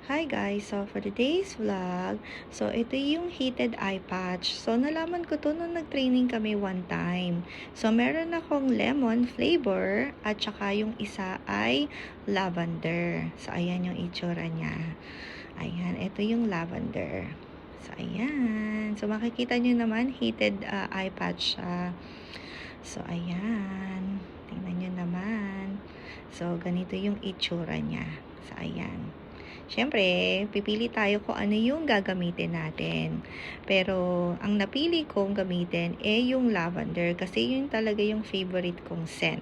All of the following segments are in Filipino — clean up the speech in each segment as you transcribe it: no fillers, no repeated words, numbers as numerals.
Hi guys, so for today's vlog, so ito yung heated eye patch. So nalaman ko to nung nag-training kami one time. So meron akong lemon flavor at saka yung isa ay lavender. So ayan yung itsura niya. Ayan, ito yung lavender. So ayan. So makikita nyo naman heated eye patch siya. So ayan. Tingnan nyo naman. So ganito yung itsura niya. So ayan. Siyempre, pipili tayo kung ano yung gagamitin natin. Pero, ang napili kong gamitin yung lavender kasi yun talaga yung favorite kong scent.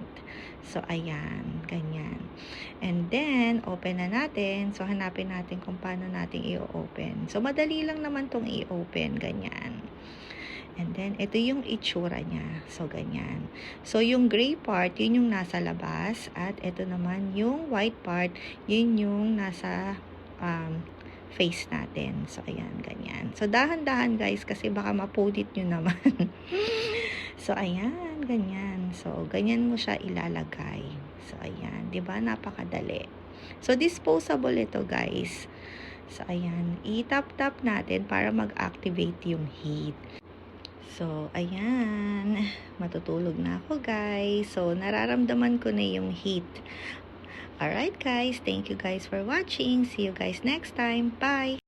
So, ayan, ganyan. And then, open na natin. So, hanapin natin kung paano natin i-open. So, madali lang naman tong i-open, ganyan. And then, ito yung itsura niya. So, ganyan. So, yung gray part, yun yung nasa labas. At ito naman, yung white part, yun yung nasa face natin. So, ayan, ganyan. So, dahan-dahan guys, kasi baka mapunit nyo naman. So, ayan, ganyan. So, ganyan mo siya ilalagay. So, ayan, di ba? Napakadali. So, disposable ito guys. So, ayan, i-tap-tap natin para mag-activate yung heat. So, ayan, matutulog na ako guys. So, nararamdaman ko na yung heat. Alright guys, thank you guys for watching. See you guys next time. Bye!